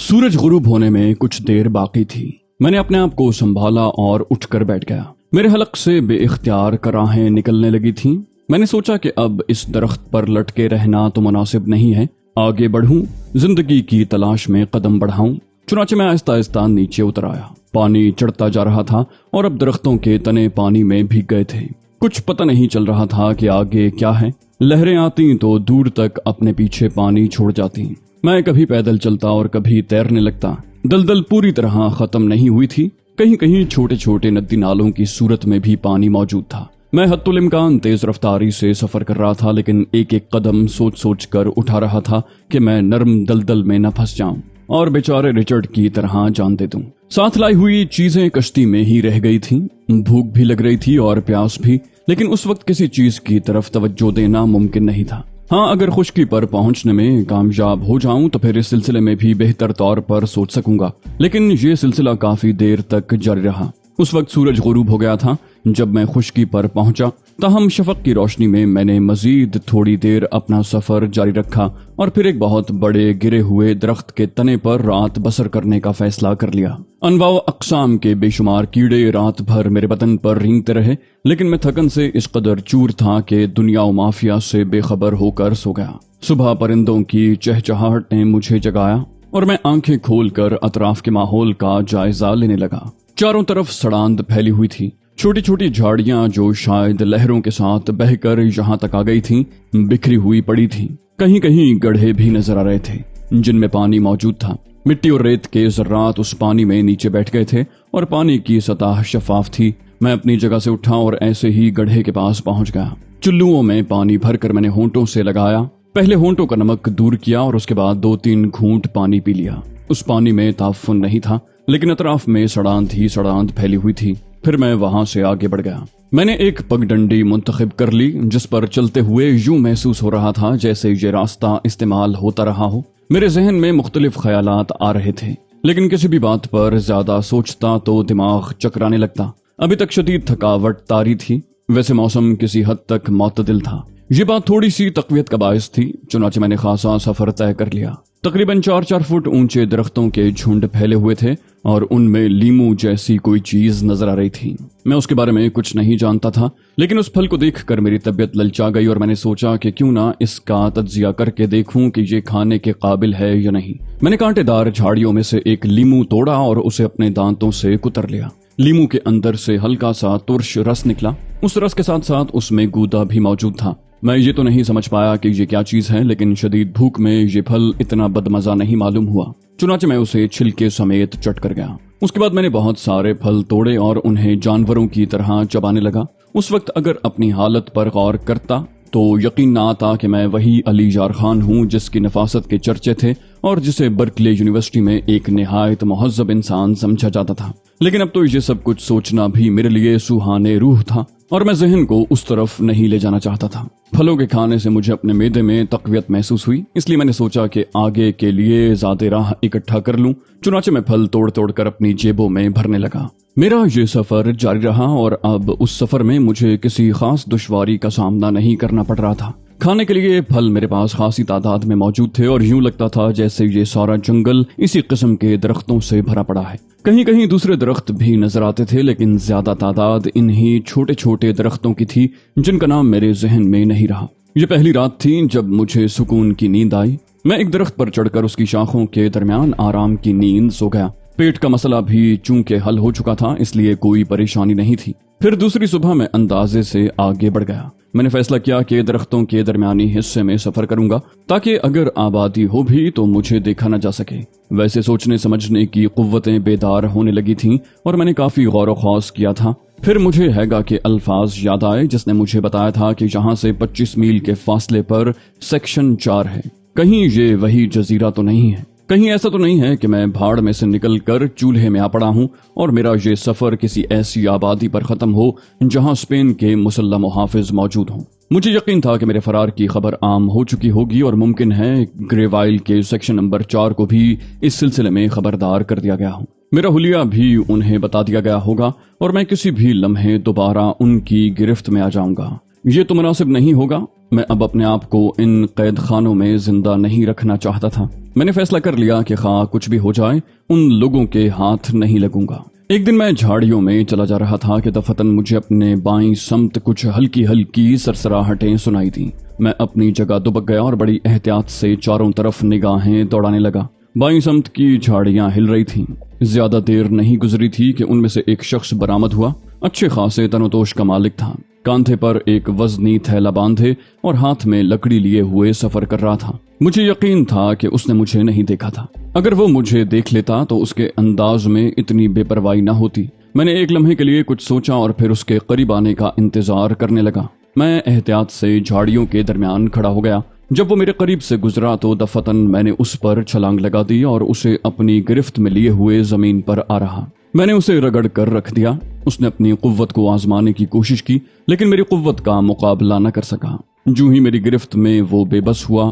सूरज गुरूब होने में कुछ देर बाकी थी। मैंने अपने आप को संभाला और उठकर बैठ गया। मेरे हलक से बेइख्तियार कराहें निकलने लगी थीं। मैंने सोचा कि अब इस दरख्त पर लटके रहना तो मुनासिब नहीं है, आगे बढ़ूं, जिंदगी की तलाश में कदम बढ़ाऊं। चुनाचे मैं आहिस्ता आहिस्ता नीचे उतर आया। पानी चढ़ता जा रहा था और अब दरख्तों के तने पानी में भीग गए थे। कुछ पता नहीं चल रहा था कि आगे क्या है। लहरें आती तो दूर तक अपने पीछे पानी छोड़ जाती। मैं कभी पैदल चलता और कभी तैरने लगता। दलदल पूरी तरह खत्म नहीं हुई थी। कहीं कहीं छोटे छोटे नदी नालों की सूरत में भी पानी मौजूद था। मैं हत्तुल इम्कान तेज रफ्तारी से सफर कर रहा था, लेकिन एक एक कदम सोच सोच कर उठा रहा था कि मैं नर्म दलदल में न फंस जाऊं और बेचारे रिचर्ड की तरह जान दे दूं। साथ लाई हुई चीजें कश्ती में ही रह गई थीं। भूख भी लग रही थी और प्यास भी, लेकिन उस वक्त किसी चीज की तरफ तवज्जो देना मुमकिन नहीं था। हाँ, अगर खुश्की पर पहुंचने में कामयाब हो जाऊं तो फिर इस सिलसिले में भी बेहतर तौर पर सोच सकूंगा, लेकिन ये सिलसिला काफी देर तक जारी रहा। उस वक्त सूरज गुरूब हो गया था जब मैं खुश्की पर पहुंचा। ताहम शफक की रोशनी में मैंने मजीद थोड़ी देर अपना सफर जारी रखा और फिर एक बहुत बड़े गिरे हुए दरख्त के तने पर रात बसर करने का फैसला कर लिया। अनवाओ अक़साम के बेशुमार कीड़े रात भर मेरे बदन पर रेंगते रहे, लेकिन मैं थकन से इस कदर चूर था कि दुनिया व माफिया से बेखबर होकर सो गया। सुबह परिंदों की चहचहाहट ने मुझे जगाया और मैं आंखें खोलकर अतराफ के माहौल का जायजा लेने लगा। चारों तरफ सड़ांद फैली हुई थी। छोटी छोटी झाड़ियां जो शायद लहरों के साथ बहकर यहाँ तक आ गई थीं, बिखरी हुई पड़ी थीं। कहीं कहीं गड्ढे भी नजर आ रहे थे जिनमें पानी मौजूद था। मिट्टी और रेत के ज़र्रात उस पानी में नीचे बैठ गए थे और पानी की सतह शफाफ थी। मैं अपनी जगह से उठा और ऐसे ही गड्ढे के पास पहुंच गया। चुल्लुओं में पानी भरकर मैंने होंठों से लगाया। पहले होंठों का नमक दूर किया और उसके बाद 2-3 घूंट पानी पी लिया। उस पानी में ताफुन नहीं था, लेकिन अतराफ में सड़ांद ही सड़ांद फैली हुई थी। फिर मैं वहां से आगे बढ़ गया। मैंने एक पगडंडी मुंतखब कर ली जिस पर चलते हुए यूं महसूस हो रहा था जैसे ये रास्ता इस्तेमाल होता रहा हो। मेरे जहन में मुख्तलिफ ख्यालात आ रहे थे, लेकिन किसी भी बात पर ज्यादा सोचता तो दिमाग चकराने लगता। अभी तक शदीद थकावट तारी थी, वैसे मौसम किसी हद तक मुतदिल था। ये बात थोड़ी सी तकवीत का बायस थी, चुनाचे मैंने खासा सफर तय कर लिया। तकरीबन 4-4 फुट ऊंचे दरख्तों के झुंड फैले हुए थे और उनमें लीमू जैसी कोई चीज नजर आ रही थी। मैं उसके बारे में कुछ नहीं जानता था, लेकिन उस फल को देखकर मेरी तबीयत ललचा गई और मैंने सोचा कि क्यों ना इसका तज्जिया करके देखूं कि ये खाने के काबिल है या नहीं। मैंने कांटेदार झाड़ियों में से एक लीमू तोड़ा और उसे अपने दांतों से कुतर लिया। लीमू के अंदर से हल्का सा तुर्श रस निकला। उस रस के साथ साथ उसमें गूदा भी मौजूद था। मैं ये तो नहीं समझ पाया कि ये क्या चीज है, लेकिन शदीद भूख में ये फल इतना बदमजा नहीं मालूम हुआ। चुनाचे मैं उसे छिलके समेत चट कर गया। उसके बाद मैंने बहुत सारे फल तोड़े और उन्हें जानवरों की तरह चबाने लगा। उस वक्त अगर अपनी हालत पर गौर करता तो यकीन न आता कि मैं वही अली यार खान हूँ जिसकी नफासत के चर्चे थे और जिसे बर्कले यूनिवर्सिटी में एक निहायत मुहज्जब इंसान समझा जाता था। लेकिन अब तो ये सब कुछ सोचना भी मेरे लिए सुहाने रूह था और मैं जहन को उस तरफ नहीं ले जाना चाहता था। फलों के खाने से मुझे अपने मेदे में तकवियत महसूस हुई, इसलिए मैंने सोचा कि आगे के लिए ज़्यादा राह इकट्ठा कर लूं। चुनाचे मैं फल तोड़ तोड़ कर अपनी जेबों में भरने लगा। मेरा ये सफर जारी रहा और अब उस सफर में मुझे किसी खास दुश्वारी का सामना नहीं करना पड़ रहा था। खाने के लिए फल मेरे पास खासी तादाद में मौजूद थे और यूं लगता था जैसे ये सारा जंगल इसी किस्म के दरख्तों से भरा पड़ा है। कहीं कहीं दूसरे दरख्त भी नजर आते थे, लेकिन ज्यादा तादाद इन्हीं छोटे छोटे दरख्तों की थी जिनका नाम मेरे जहन में नहीं रहा। ये पहली रात थी जब मुझे सुकून की नींद आई। मैं एक दरख्त पर चढ़कर उसकी शाखों के दरमियान आराम की नींद सो गया। पेट का मसला भी चूंकि हल हो चुका था, इसलिए कोई परेशानी नहीं थी। फिर दूसरी सुबह मैं अंदाजे से आगे बढ़ गया। मैंने फैसला किया कि दरख्तों के दरमियानी हिस्से में सफर करूंगा ताकि अगर आबादी हो भी तो मुझे देखा न जा सके। वैसे सोचने समझने की कुव्वतें बेदार होने लगी थीं और मैंने काफी गौर व खौस किया था। फिर मुझे हैगा के अल्फाज याद आए जिसने मुझे बताया था कि यहाँ से 25 मील के फासले पर सेक्शन 4 है। कहीं ये वही जजीरा तो नहीं है? कहीं ऐसा तो नहीं है कि मैं भाड़ में से निकलकर चूल्हे में आ पड़ा हूँ और मेरा ये सफर किसी ऐसी आबादी पर खत्म हो जहाँ स्पेन के मुसल्लम मुहाफिज मौजूद हों। मुझे यकीन था कि मेरे फरार की खबर आम हो चुकी होगी और मुमकिन है ग्रेवाइल के सेक्शन नंबर 4 को भी इस सिलसिले में खबरदार कर दिया गया हो। मेरा हुलिया भी उन्हें बता दिया गया होगा और मैं किसी भी लम्हे दोबारा उनकी गिरफ्त में आ जाऊंगा। ये तो मुनासिब नहीं होगा। میں اب اپنے آپ کو ان قید خانوں میں زندہ نہیں رکھنا چاہتا تھا۔ میں نے فیصلہ کر لیا کہ خواہ کچھ بھی ہو جائے ان لوگوں کے ہاتھ نہیں لگوں گا۔ ایک دن میں جھاڑیوں میں چلا جا رہا تھا کہ دفتن مجھے اپنے بائیں سمت کچھ ہلکی ہلکی سرسراہٹیں سنائی دیں۔ میں اپنی جگہ دبک گیا اور بڑی احتیاط سے چاروں طرف نگاہیں دوڑانے لگا۔ بائیں سمت کی جھاڑیاں ہل رہی تھیں۔ زیادہ دیر نہیں گزری تھی کہ ان میں سے ایک شخص برآمد ہوا۔ اچھے خاصے تن و توش کا مالک تھا۔ کاندھے پر ایک وزنی تھیلا باندھے اور ہاتھ میں لکڑی لیے ہوئے سفر کر رہا تھا۔ مجھے یقین تھا کہ اس نے مجھے نہیں دیکھا تھا۔ اگر وہ مجھے دیکھ لیتا تو اس کے انداز میں اتنی بے پرواہی نہ ہوتی۔ میں نے ایک لمحے کے لیے کچھ سوچا اور پھر اس کے قریب آنے کا انتظار کرنے لگا۔ میں احتیاط سے جھاڑیوں کے درمیان کھڑا ہو گیا۔ جب وہ میرے قریب سے گزرا تو دفتن میں نے اس پر چھلانگ لگا دی اور اسے اپنی گرفت میں لیے ہوئے زمین پر آ رہا۔ میں نے اسے رگڑ کر رکھ دیا۔ اس نے اپنی قوت کو آزمانے کی کوشش کی لیکن میری قوت کا مقابلہ نہ کر سکا۔ جو ہی میری گرفت میں وہ بے بس ہوا،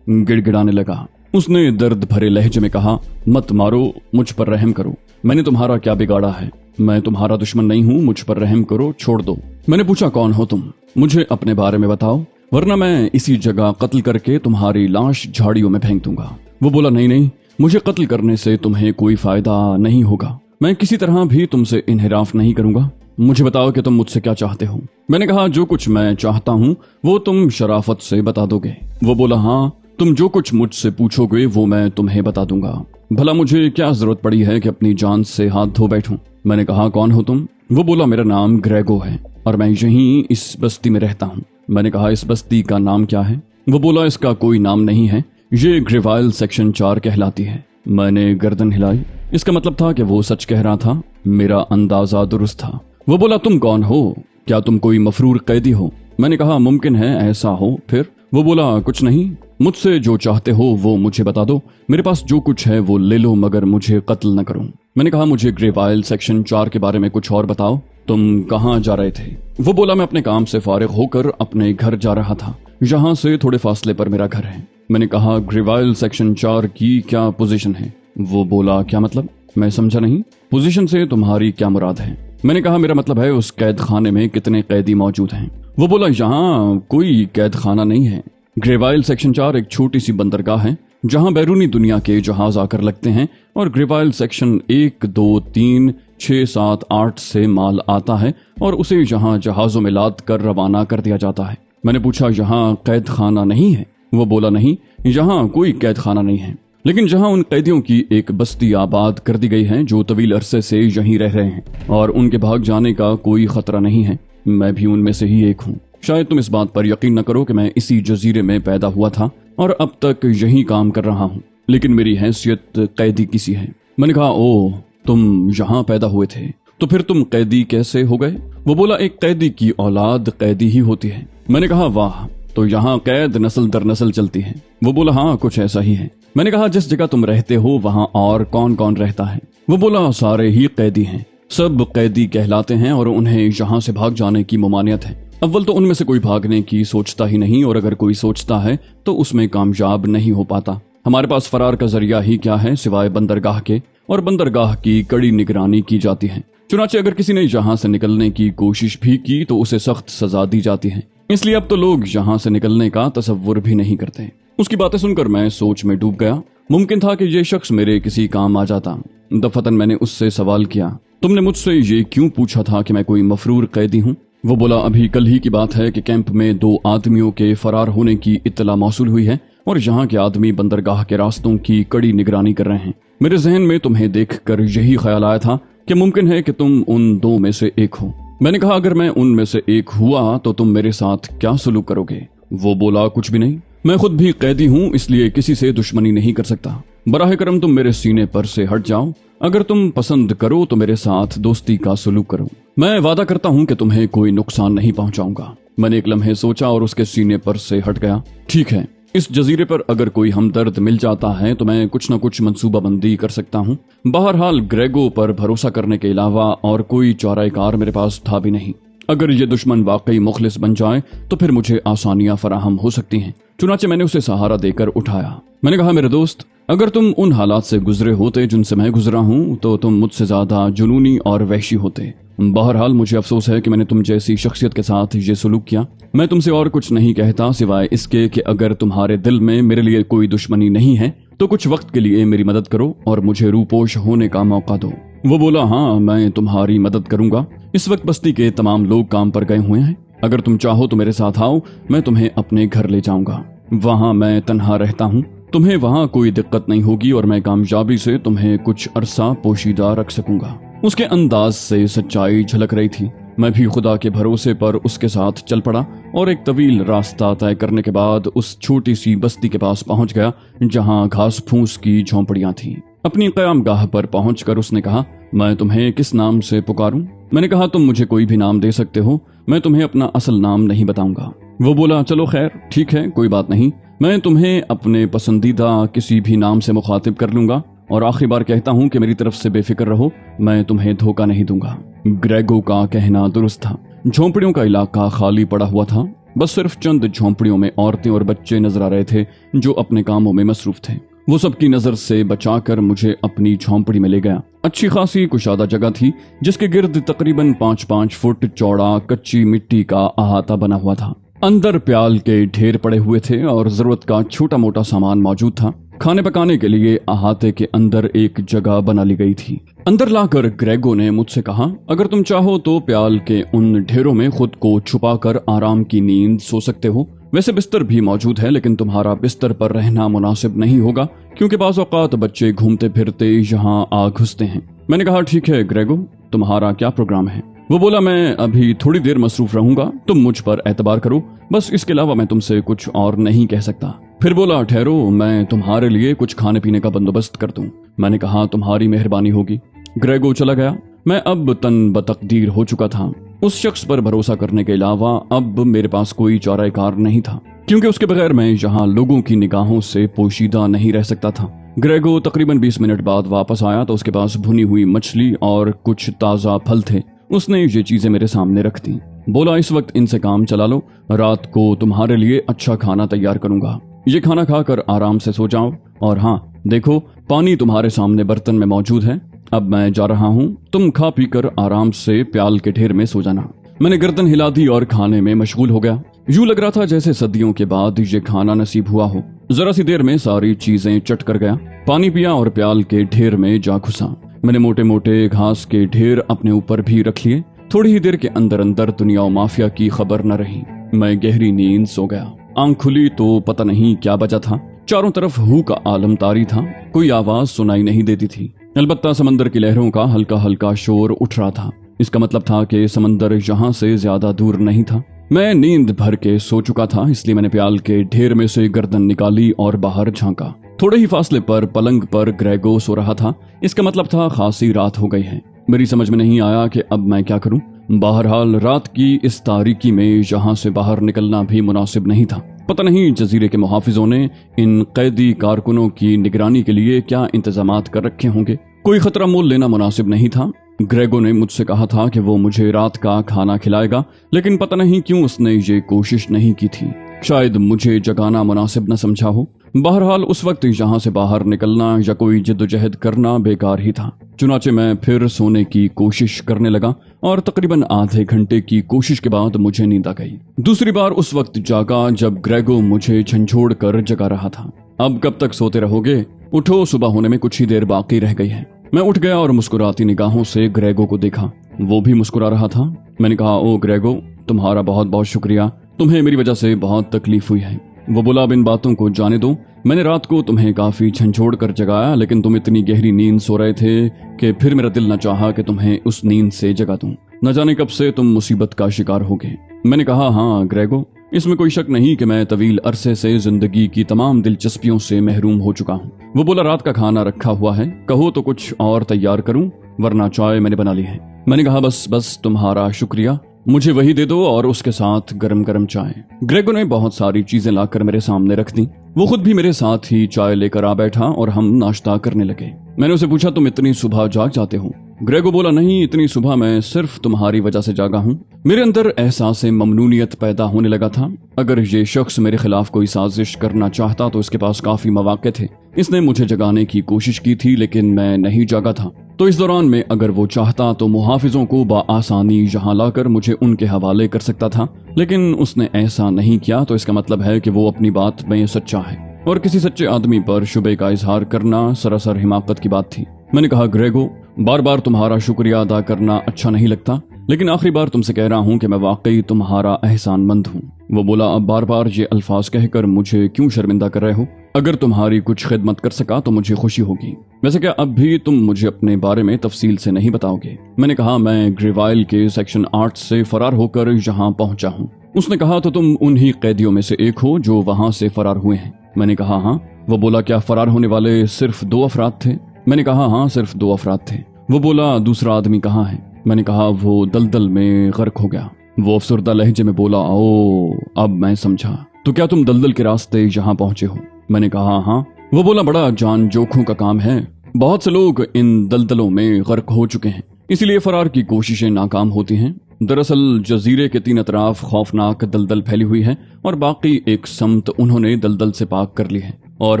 گڑ گڑانے لگا۔ اس نے درد بھرے لہجے میں کہا، مت مارو، مجھ پر رحم کرو۔ میں نے تمہارا کیا بگاڑا ہے؟ میں تمہارا دشمن نہیں ہوں، مجھ پر رحم کرو، چھوڑ دو۔ میں نے پوچھا، کون ہو تم؟ مجھے اپنے بارے میں بتاؤ ورنہ میں اسی جگہ قتل کر کے تمہاری لاش جھاڑیوں میں پھینک دوں گا۔ وہ بولا، نہیں نہیں، مجھے قتل کرنے سے تمہیں کوئی فائدہ نہیں ہوگا۔ میں کسی طرح بھی تم سے انحراف نہیں کروں گا۔ مجھے بتاؤ کہ تم مجھ سے کیا چاہتے ہو۔ میں نے کہا، جو کچھ میں چاہتا ہوں وہ تم شرافت سے بتا دو گے۔ وہ بولا، ہاں، تم جو کچھ مجھ سے پوچھو گے وہ میں تمہیں بتا دوں گا۔ بھلا مجھے کیا ضرورت پڑی ہے کہ اپنی جان سے ہاتھ دھو بیٹھوں؟ میں نے کہا، کون ہو تم؟ وہ بولا، میرا نام گریگو ہے اور میں یہیں اس بستی میں رہتا ہوں۔ میں نے کہا، اس بستی کا نام کیا ہے؟ وہ بولا، اس کا کوئی نام نہیں ہے، یہ گریوائل سیکشن 4 کہلاتی ہے۔ میں نے گردن ہلائی۔ اس کا مطلب تھا کہ وہ سچ کہہ رہا تھا۔ میرا اندازہ درست تھا۔ وہ بولا، تم کون ہو؟ کیا تم کوئی مفرور قیدی ہو؟ میں نے کہا، ممکن ہے ایسا ہو، پھر؟ وہ بولا، کچھ نہیں، مجھ سے جو چاہتے ہو وہ مجھے بتا دو۔ میرے پاس جو کچھ ہے وہ لے لو مگر مجھے قتل نہ کرو۔ میں نے کہا، مجھے گریوائل سیکشن 4 کے بارے میں کچھ اور بتاؤ۔ تم کہاں جا رہے تھے؟ وہ بولا، میں اپنے کام سے فارغ ہو کر اپنے گھر جا رہا تھا، یہاں سے تھوڑے فاصلے پر میرا گھر ہے۔ میں نے کہا، گریوائل سیکشن 4 کی کیا پوزیشن ہے؟ وہ بولا، کیا مطلب؟ میں سمجھا نہیں، پوزیشن سے تمہاری کیا مراد ہے؟ میں نے کہا، میرا مطلب ہے اس قید خانے میں کتنے قیدی موجود ہیں۔ وہ بولا، یہاں کوئی قید خانہ نہیں ہے۔ گریوائل سیکشن 4 ایک چھوٹی سی بندرگاہ ہے جہاں بیرونی دنیا کے جہاز آ کر لگتے ہیں اور گریوائل سیکشن 1، 2، 3، 6، 7، 8 سے مال آتا ہے اور اسے یہاں جہازوں میں لاد کر روانہ کر دیا جاتا ہے۔ میں نے پوچھا، یہاں قید خانہ نہیں ہے؟ وہ بولا، نہیں، یہاں کوئی قید خانہ نہیں ہے، لیکن جہاں ان قیدیوں کی ایک بستی آباد کر دی گئی ہے جو طویل عرصے سے یہیں رہ رہے ہیں اور ان کے بھاگ جانے کا کوئی خطرہ نہیں ہے۔ میں بھی ان میں سے ہی ایک ہوں۔ شاید تم اس بات پر یقین نہ کرو کہ میں اسی جزیرے میں پیدا ہوا تھا اور اب تک یہیں کام کر رہا ہوں، لیکن میری حیثیت قیدی کی سی ہے۔ میں نے کہا، اوہ، تم یہاں پیدا ہوئے تھے، تو پھر تم قیدی کیسے ہو گئے؟ وہ بولا، ایک قیدی کی اولاد قیدی ہی ہوتی ہے۔ میں نے کہا، واہ، تو یہاں قید نسل در نسل چلتی ہے؟ وہ بولا، ہاں، کچھ ایسا ہی ہے۔ میں نے کہا، جس جگہ تم رہتے ہو وہاں اور کون کون رہتا ہے؟ وہ بولا، سارے ہی قیدی ہیں، سب قیدی کہلاتے ہیں اور انہیں یہاں سے بھاگ جانے کی ممانعت ہے۔ اول تو ان میں سے کوئی بھاگنے کی سوچتا ہی نہیں اور اگر کوئی سوچتا ہے تو اس میں کامیاب نہیں ہو پاتا۔ ہمارے پاس فرار کا ذریعہ ہی کیا ہے سوائے بندرگاہ کے، اور بندرگاہ کی کڑی نگرانی کی جاتی ہے۔ چنانچہ اگر کسی نے یہاں سے نکلنے کی کوشش بھی کی تو اسے سخت سزا دی جاتی ہے، اس لیے اب تو لوگ یہاں سے نکلنے کا تصور بھی نہیں کرتے۔ اس کی باتیں سن کر میں سوچ میں ڈوب گیا۔ ممکن تھا کہ یہ شخص میرے کسی کام آ جاتا۔ دفتن میں نے اس سے سوال کیا، تم نے مجھ سے یہ کیوں پوچھا تھا کہ میں کوئی مفرور قیدی ہوں؟ وہ بولا، ابھی کل ہی کی بات ہے کہ کیمپ میں 2 آدمیوں کے فرار ہونے کی اطلاع موصول ہوئی ہے اور یہاں کے آدمی بندرگاہ کے راستوں کی کڑی نگرانی کر رہے ہیں۔ میرے ذہن میں تمہیں دیکھ کر یہی خیال آیا تھا کہ ممکن ہے کہ تم ان 2 میں سے ایک ہو۔ میں نے کہا، اگر میں ان میں سے ایک ہوا تو تم میرے ساتھ کیا سلوک کرو گے؟ وہ بولا، کچھ بھی نہیں، میں خود بھی قیدی ہوں، اس لیے کسی سے دشمنی نہیں کر سکتا۔ براہ کرم تم میرے سینے پر سے ہٹ جاؤ، اگر تم پسند کرو تو میرے ساتھ دوستی کا سلوک کرو، میں وعدہ کرتا ہوں کہ تمہیں کوئی نقصان نہیں پہنچاؤں گا۔ میں نے ایک لمحے سوچا اور اس کے سینے پر سے ہٹ گیا۔ ٹھیک ہے، اس جزیرے پر اگر کوئی ہمدرد مل جاتا ہے تو میں کچھ نہ کچھ منصوبہ بندی کر سکتا ہوں۔ بہرحال گریگو پر بھروسہ کرنے کے علاوہ اور کوئی چارہ کار میرے پاس تھا بھی نہیں۔ اگر یہ دشمن واقعی مخلص بن جائے تو پھر مجھے آسانیاں فراہم ہو سکتی ہیں۔ چنانچہ میں نے اسے سہارا دے کر اٹھایا۔ میں نے کہا، میرے دوست، اگر تم ان حالات سے گزرے ہوتے جن سے میں گزرا ہوں تو تم مجھ سے زیادہ جنونی اور وحشی ہوتے۔ बहरहाल मुझे अफसोस है कि मैंने तुम जैसी शख्सियत के साथ ये सलूक किया। मैं तुमसे और कुछ नहीं कहता सिवाय इसके कि अगर तुम्हारे दिल में मेरे लिए कोई दुश्मनी नहीं है तो कुछ वक्त के लिए मेरी मदद करो और मुझे रूपोश होने का मौका दो। वो बोला, हाँ मैं तुम्हारी मदद करूंगा। इस वक्त बस्ती के तमाम लोग काम पर गए हुए हैं। अगर तुम चाहो तो मेरे साथ आओ, मैं तुम्हें अपने घर ले जाऊंगा। वहाँ मैं तन्हा रहता हूँ, तुम्हें वहाँ कोई दिक्कत नहीं होगी और मैं कामयाबी से तुम्हें कुछ अरसा पोशीदा रख सकूंगा। उसके अंदाज से सच्चाई झलक रही थी। मैं भी खुदा के भरोसे पर उसके साथ चल पड़ा और एक तवील रास्ता तय करने के बाद उस छोटी सी बस्ती के पास पहुंच गया जहां घास फूस की झोंपड़ियां थीं। अपनी क़यामगाह पर पहुंचकर उसने कहा, मैं तुम्हें किस नाम से पुकारूं? मैंने कहा, तुम मुझे कोई भी नाम दे सकते हो, मैं तुम्हें अपना असल नाम नहीं बताऊंगा। वो बोला, चलो खैर ठीक है, कोई बात नहीं, मैं तुम्हें अपने पसंदीदा किसी भी नाम से मुखातिब कर लूंगा और आखिरी बार कहता हूं कि मेरी तरफ से बेफिक्र रहो, मैं तुम्हें धोखा नहीं दूंगा। ग्रेगो का कहना दुरुस्त था। झोंपड़ियों का इलाका खाली पड़ा हुआ था। बस सिर्फ चंद झोंपड़ियों में औरतें और बच्चे नजर आ रहे थे जो अपने कामों में मसरूफ थे। वो सबकी नजर से बचाकर मुझे अपनी झोंपड़ी में ले गया। अच्छी खासी कुशादा जगह थी जिसके गिर्द तकरीबन 5-5 फुट चौड़ा कच्ची मिट्टी का अहाता बना हुआ था। अंदर प्याल के ढेर पड़े हुए थे और जरूरत का छोटा मोटा सामान मौजूद था। खाने पकाने के लिए अहाते के अंदर एक जगह बना ली गई थी। अंदर लाकर ग्रेगो ने मुझसे कहा, अगर तुम चाहो तो प्याल के उन ढेरों में खुद को छुपाकर आराम की नींद सो सकते हो। वैसे बिस्तर भी मौजूद है, लेकिन तुम्हारा बिस्तर पर रहना मुनासिब नहीं होगा क्योंकि बाज़ औक़ात बच्चे घूमते फिरते यहाँ आ घुसते हैं। मैंने कहा, ठीक है ग्रेगो, तुम्हारा क्या प्रोग्राम है? वो बोला, मैं अभी थोड़ी देर मसरूफ रहूंगा, तुम मुझ पर एतबार करो, बस इसके अलावा मैं तुमसे कुछ और नहीं कह सकता। फिर बोला, ठहरो, मैं तुम्हारे लिए कुछ खाने पीने का बंदोबस्त कर दूं। मैंने कहा, तुम्हारी मेहरबानी होगी। ग्रेगो चला गया। मैं अब तन बतकदीर हो चुका था। उस शख्स पर भरोसा करने के अलावा अब मेरे पास कोई चाराकार नहीं था क्योंकि उसके बगैर मैं यहाँ लोगों की निगाहों से पोशीदा नहीं रह सकता था। ग्रेगो तकरीबन 20 मिनट बाद वापस आया तो उसके पास भुनी हुई मछली और कुछ ताज़ा फल थे। उसने ये चीजें मेरे सामने रख दी। बोला, इस वक्त इनसे काम चला लो, रात को तुम्हारे लिए अच्छा खाना तैयार करूंगा। ये खाना खाकर आराम से सो जाओ और हाँ देखो, पानी तुम्हारे सामने बर्तन में मौजूद है। अब मैं जा रहा हूँ, तुम खा पी कर आराम से प्याल के ढेर में सो जाना। मैंने गर्दन हिला दी और खाने में मशगूल हो गया। यूं लग रहा था जैसे सदियों के बाद ये खाना नसीब हुआ हो। जरा सी देर में सारी चीजें चट कर गया। पानी पिया और प्याल के ढेर में जा घुसा। मैंने मोटे मोटे घास के ढेर अपने ऊपर भी रख लिए। थोड़ी ही देर के अंदर अंदर दुनिया और माफिया की खबर न रही। मैं गहरी नींद सो गया। आंख खुली तो पता नहीं क्या बजा था। चारों तरफ हू का आलम तारी था। कोई आवाज सुनाई नहीं देती थी। अलबत्ता समंदर की लहरों का हल्का हल्का शोर उठ रहा था। इसका मतलब था कि समंदर यहाँ से ज्यादा दूर नहीं था। मैं नींद भर के सो चुका था, इसलिए मैंने प्याल के ढेर में से गर्दन निकाली और बाहर झांका। थोड़े ही फासले पर पलंग पर ग्रेगो सो रहा था। इसका मतलब था खासी रात हो गई है। मेरी समझ में नहीं आया कि अब मैं क्या करूं। बहरहाल रात की इस तारीकी में यहाँ से बाहर निकलना भी मुनासिब नहीं था। पता नहीं जजीरे के मुहाफिजों ने इन कैदी कारकुनों की निगरानी के लिए क्या इंतजामात कर रखे होंगे। कोई खतरा मोल लेना मुनासिब नहीं था। ग्रेगो ने मुझसे कहा था कि वो मुझे रात का खाना खिलाएगा, लेकिन पता नहीं क्यों उसने ये कोशिश नहीं की थी। शायद मुझे जगाना मुनासिब न समझा हो। बहरहाल उस वक्त यहाँ से बाहर निकलना या कोई जिद्दोजहद करना बेकार ही था। चुनाचे मैं फिर सोने की कोशिश करने लगा और तकरीबन आधे घंटे की कोशिश के बाद मुझे नींद आ गई। दूसरी बार उस वक्त जागा जब ग्रेगो मुझे झंझोड़ कर जगा रहा था। अब कब तक सोते रहोगे? उठो, सुबह होने में कुछ ही देर बाकी रह गई है। मैं उठ गया और मुस्कुराती निगाहों से ग्रेगो को देखा। वो भी मुस्कुरा रहा था। मैंने कहा, ओ ग्रेगो, तुम्हारा बहुत बहुत शुक्रिया, तुम्हें मेरी वजह से बहुत तकलीफ हुई है। वो बोला, अब इन बातों को जाने दो। मैंने रात को तुम्हें काफी झंझोड़ कर जगाया, लेकिन तुम इतनी गहरी नींद सो रहे थे कि फिर मेरा दिल न चाहा कि तुम्हें उस नींद से जगा दूं। न जाने कब से तुम मुसीबत का शिकार होगे। मैंने कहा, हाँ ग्रेगो, इसमें कोई शक नहीं कि मैं तवील अरसे से जिंदगी की तमाम दिलचस्पियों से महरूम हो चुका हूँ। वो बोला, रात का खाना रखा हुआ है, कहो तो कुछ और तैयार करूं, वरना चाय मैंने बना ली है। मैंने कहा, बस तुम्हारा शुक्रिया, मुझे वही दे दो और उसके साथ गरम गरम चाय। ग्रेगो ने बहुत सारी चीजें लाकर मेरे सामने रख दी। वो खुद भी मेरे साथ ही चाय लेकर आ बैठा और हम नाश्ता करने लगे। मैंने उसे पूछा, तुम इतनी सुबह जाग जाते हो? ग्रेगो बोला, नहीं, इतनी सुबह मैं सिर्फ तुम्हारी वजह से जागा हूँ। मेरे अंदर एहसास ममनूनियत पैदा होने लगा था। अगर ये शख्स मेरे खिलाफ कोई साजिश करना चाहता तो इसके पास काफी मौके थे। इसने मुझे जगाने की कोशिश की थी लेकिन मैं नहीं जागा था। तो इस दौरान में अगर वो चाहता तो मुहाफिजों को बआसानी यहाँ लाकर मुझे उनके हवाले कर सकता था, लेकिन उसने ऐसा नहीं किया। तो इसका मतलब है कि वो अपनी बात में सच्चा है और किसी सच्चे आदमी पर शुबे का इजहार करना सरासर हिमाकत की बात थी। मैंने कहा, ग्रेगो, बार बार तुम्हारा शुक्रिया अदा करना अच्छा नहीं लगता, लेकिन आखिरी बार तुमसे कह रहा हूँ कि मैं वाकई तुम्हारा एहसानमंद हूँ। वो बोला, अब बार बार ये अल्फाज कहकर मुझे क्यों शर्मिंदा कर रहे हो? अगर तुम्हारी कुछ खिदमत कर सका तो मुझे खुशी होगी। वैसे क्या अब भी तुम मुझे अपने बारे में तफसील से नहीं बताओगे? मैंने कहा, मैं ग्रेवाइल के सेक्शन 8 से फरार होकर यहाँ पहुंचा हूँ। उसने कहा, तो तुम उन्हीं कैदियों में से एक हो जो वहां से फरार हुए हैं? मैंने कहा, हाँ। वो बोला, क्या फरार होने वाले सिर्फ 2 अफराद थे? मैंने कहा, हाँ, सिर्फ 2 अफराद थे। वो बोला, दूसरा आदमी कहाँ है? मैंने कहा, वो दलदल में गर्क हो गया। वो अफसरदा लहजे में बोला, ओ, अब मैं समझा। तो क्या तुम दलदल के रास्ते यहाँ पहुंचे हो? मैंने कहा, हाँ। वो बोला, बड़ा जान जोखों का काम है। बहुत से लोग इन दलदलों में गर्क हो चुके हैं, इसलिए फरार की कोशिशें नाकाम होती हैं। दरअसल जजीरे के 3 अतराफ खौफनाक दलदल फैली हुई है और बाकी एक समत उन्होंने दलदल से पाक कर ली है और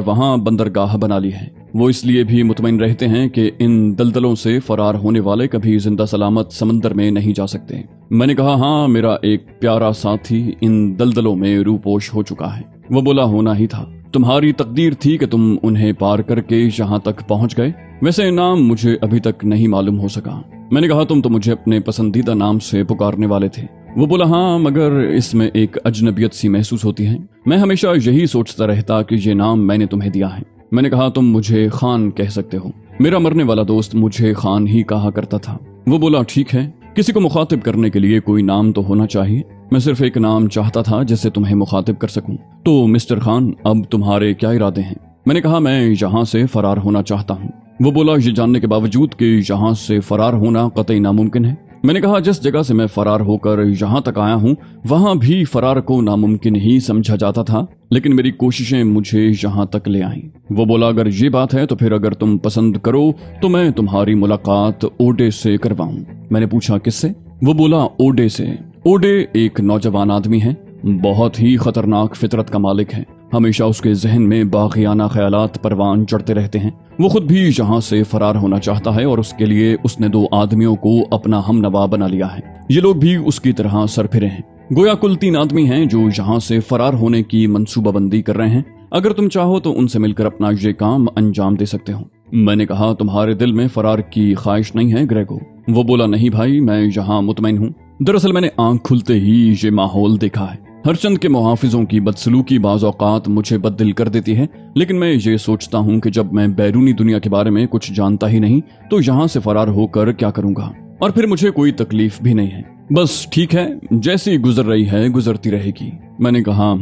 वहां बंदरगाह बना ली है। वो इसलिए भी मुतमईन रहते हैं कि इन दलदलों से फरार होने वाले कभी जिंदा सलामत समंदर में नहीं जा सकते। मैंने कहा, हाँ, मेरा एक प्यारा साथी इन दलदलों में रूपोश हो चुका है। वो बोला, होना ही था। तुम्हारी तकदीर थी कि तुम उन्हें पार करके यहाँ तक पहुँच गए। वैसे नाम मुझे अभी तक नहीं मालूम हो सका। मैंने कहा, तुम तो मुझे अपने पसंदीदा नाम से पुकारने वाले थे। वो बोला, हाँ, मगर इसमें एक अजनबियत सी महसूस होती है। मैं हमेशा यही सोचता रहता कि ये नाम मैंने तुम्हें दिया है। मैंने कहा, तुम मुझे खान कह सकते हो। मेरा मरने वाला दोस्त मुझे खान ही कहा करता था। वो बोला, ठीक है, किसी को मुखातिब करने के लिए कोई नाम तो होना चाहिए। मैं सिर्फ एक नाम चाहता था जिससे तुम्हें मुखातिब कर सकूं। तो मिस्टर खान, अब तुम्हारे क्या इरादे हैं? मैंने कहा, मैं यहाँ से फरार होना चाहता हूँ। वो बोला, ये जानने के बावजूद कि यहाँ से फरार होना कतई नामुमकिन है। मैंने कहा, जिस जगह से मैं फरार होकर यहाँ तक आया हूँ वहां भी फरार को नामुमकिन ही समझा जाता था, लेकिन मेरी कोशिशें मुझे यहाँ तक ले आईं। वो बोला, अगर ये बात है तो फिर अगर तुम पसंद करो तो मैं तुम्हारी मुलाकात ओडे से करवाऊं। मैंने पूछा, किससे? वो बोला, ओडे से। ओडे एक नौजवान आदमी है, बहुत ही खतरनाक फितरत का मालिक है। हमेशा उसके जहन में बागियाना ख्यालात परवान चढ़ते रहते हैं। वो खुद भी यहाँ से फरार होना चाहता है और उसके लिए उसने 2 आदमियों को अपना हमनवा बना लिया है। ये लोग भी उसकी तरह सरफिरे हैं। गोया कुल 3 आदमी हैं जो यहाँ से फरार होने की मंसूबाबंदी कर रहे हैं। अगर तुम चाहो तो उनसे मिलकर अपना ये काम अंजाम दे सकते हो। मैंने कहा, तुम्हारे दिल में फरार की ख्वाहिश नहीं है ग्रेगो? वो बोला, नहीं भाई, मैं यहाँ मुतमईन हूँ। दरअसल मैंने आंख खुलते ही ये माहौल देखा है। हर चंद के मुहाफिजों की बदसलूकी बाज़ औक़ात मुझे बददिल कर देती है, लेकिन मैं ये सोचता हूँ कि जब मैं बैरूनी दुनिया के बारे में कुछ जानता ही नहीं तो यहाँ से फरार होकर क्या करूँगा, और फिर मुझे कोई तकलीफ भी नहीं है। बस ठीक है, जैसी गुजर रही है गुजरती रहेगी। मैंने कहा,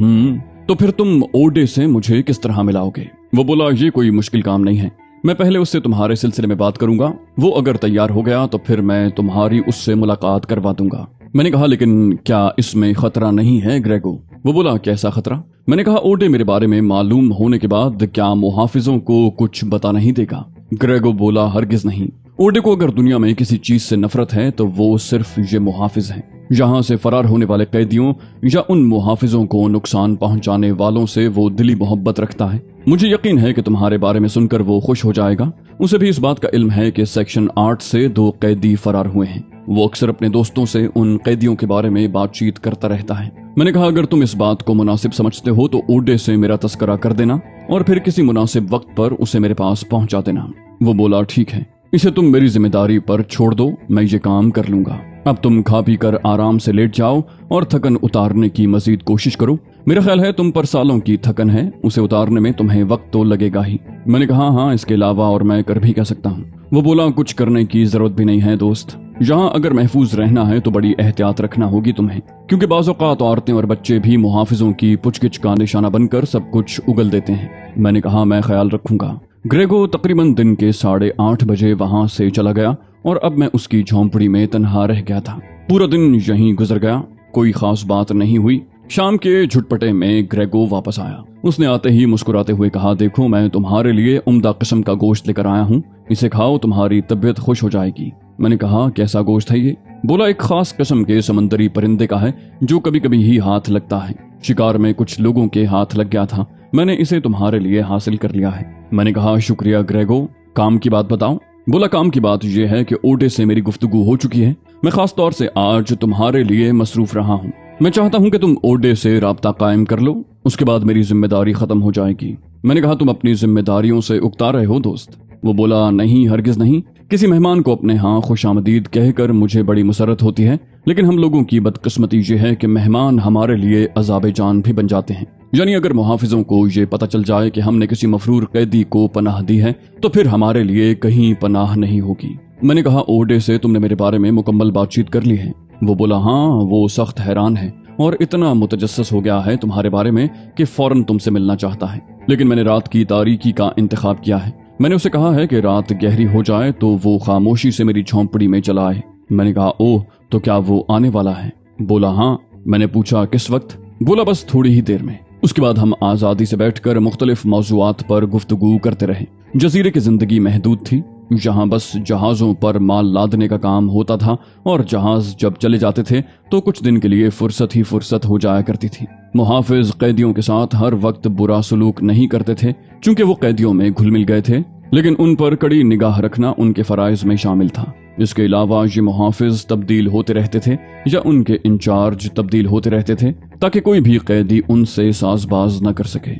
तो फिर तुम ओडे से मुझे किस तरह मिलाओगे? वो बोला, ये कोई मुश्किल काम नहीं है। मैं पहले उससे तुम्हारे सिलसिले में बात करूंगा। वो अगर तैयार हो गया तो फिर मैं तुम्हारी उससे मुलाकात करवा दूंगा। मैंने कहा, लेकिन क्या इसमें खतरा नहीं है ग्रेगो? वो बोला, कैसा खतरा? मैंने कहा, ओडे मेरे बारे में मालूम होने के बाद क्या मुहाफिजों को कुछ बता नहीं देगा? ग्रेगो बोला, हरगिज नहीं। ओडे को अगर दुनिया में किसी चीज से नफरत है तो वो सिर्फ ये मुहाफिज हैं। यहाँ से फरार होने वाले कैदियों या उन मुहाफिजों को नुकसान पहुंचाने वालों से वो दिली मोहब्बत रखता है। मुझे यकीन है कि तुम्हारे बारे में सुनकर वो खुश हो जाएगा। उसे भी इस बात का इल्म है कि सेक्शन 8 से 2 कैदी फरार हुए हैं। वो अक्सर अपने दोस्तों से उन कैदियों के बारे में बातचीत करता रहता है। मैंने कहा, अगर तुम इस बात को मुनासिब समझते हो तो ओडे से मेरा तस्करा कर देना और फिर किसी मुनासिब वक्त पर उसे मेरे पास पहुंचा देना। वो बोला, ठीक है, इसे तुम मेरी जिम्मेदारी पर छोड़ दो, मैं ये काम कर लूंगा। अब तुम खा पी कर आराम से लेट जाओ और थकन उतारने की मजीद कोशिश करो। मेरा ख्याल है तुम पर सालों की थकन है, उसे उतारने में तुम्हें वक्त तो लगेगा ही। मैंने कहा, हाँ, इसके अलावा और मैं कर भी क्या सकता हूँ? वो बोला, कुछ करने की जरूरत भी नहीं है दोस्त। यहाँ अगर महफूज रहना है तो बड़ी एहतियात रखना होगी तुम्हें, क्योंकि बाज़ औक़ात औरतें और बच्चे भी मुहाफिजों की पुचकिच का निशाना बनकर सब कुछ उगल देते हैं। मैंने कहा, मैं ख्याल रखूंगा। ग्रेगो तकरीबन दिन के 8:30 बजे वहां से चला गया और अब मैं उसकी झोंपड़ी में तन्हा रह गया था। पूरा दिन यहीं गुजर गया, कोई खास बात नहीं हुई। शाम के झुटपटे में ग्रेगो वापस आया। उसने आते ही मुस्कुराते हुए कहा, देखो, मैं तुम्हारे लिए उम्दा किस्म का गोश्त लेकर आया हूँ, इसे खाओ, तुम्हारी तबीयत खुश हो जाएगी। मैंने कहा कैसा गोश्त है ये? बोला एक खास किस्म के समंदरी परिंदे का है जो कभी कभी ही हाथ लगता है। शिकार में कुछ लोगों के हाथ लग गया था, मैंने इसे तुम्हारे लिए हासिल कर लिया है। मैंने कहा शुक्रिया ग्रेगो, काम की बात बताओ। बोला काम की बात यह है कि ओडे से मेरी गुफ्तगू हो चुकी है। मैं खास तौर से आज तुम्हारे लिए मसरूफ रहा हूँ। मैं चाहता हूँ कि तुम ओडे से राब्ता कायम कर लो, उसके बाद मेरी जिम्मेदारी खत्म हो जाएगी। मैंने कहा तुम अपनी जिम्मेदारियों से उकता रहे हो दोस्त? वो बोला नहीं हरगिज नहीं, किसी मेहमान को अपने यहाँ खुशामदीद कहकर मुझे बड़ी मुसरत होती है, लेकिन हम लोगों की बदकिस्मती ये है कि मेहमान हमारे लिए अजाब जान भी बन जाते हैं। यानी अगर मुहाफिजों को ये पता चल जाए कि हमने किसी मफरूर कैदी को पनाह दी है तो फिर हमारे लिए कहीं पनाह नहीं होगी। मैंने कहा ओडे से तुमने मेरे बारे में मुकम्मल बातचीत कर ली है? वो बोला हाँ, वो सख्त हैरान है और इतना मुतजस्सिस हो गया है तुम्हारे बारे में कि फौरन तुमसे मिलना चाहता है, लेकिन मैंने रात की तारीकी का इंतखाब किया है। मैंने उसे कहा है कि रात गहरी हो जाए तो वो खामोशी से मेरी झोंपड़ी में चला आए। मैंने कहा ओह, तो क्या वो आने वाला है? बोला हाँ। मैंने पूछा किस वक्त? बोला बस थोड़ी ही देर में। उसके बाद हम आजादी से बैठकर मुख्तलिफ मौज़ूआत पर गुफ्तगू करते रहे। जजीरे की जिंदगी महदूद थी, जहां बस जहाजों पर माल लादने का काम होता था और जहाज जब चले जाते थे तो कुछ दिन के लिए फुर्सत ही फुर्सत हो जाया करती थी। मुहाफिज कैदियों के साथ हर वक्त बुरा सलूक नहीं करते थे चूंकि वो कैदियों में घुल मिल गए थे, लेकिन उन पर कड़ी निगाह रखना उनके फराइज में शामिल था। इसके अलावा ये मुहाफिज तब्दील होते रहते थे या उनके इंचार्ज तब्दील होते रहते थे ताकि कोई भी कैदी उनसे साजबाज न कर सके।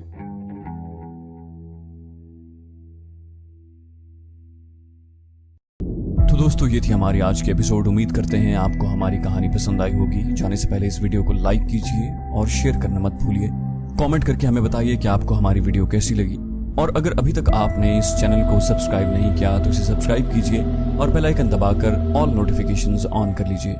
तो दोस्तों ये थी हमारी आज की एपिसोड। उम्मीद करते हैं आपको हमारी कहानी पसंद आई होगी। जाने से पहले इस वीडियो को लाइक कीजिए और शेयर करना मत भूलिए। कमेंट करके हमें बताइए कि आपको हमारी वीडियो कैसी लगी, और अगर अभी तक आपने इस चैनल को सब्सक्राइब नहीं किया तो इसे सब्सक्राइब कीजिए और बेल आइकन दबाकर ऑल नोटिफिकेशंस ऑन कर लीजिए।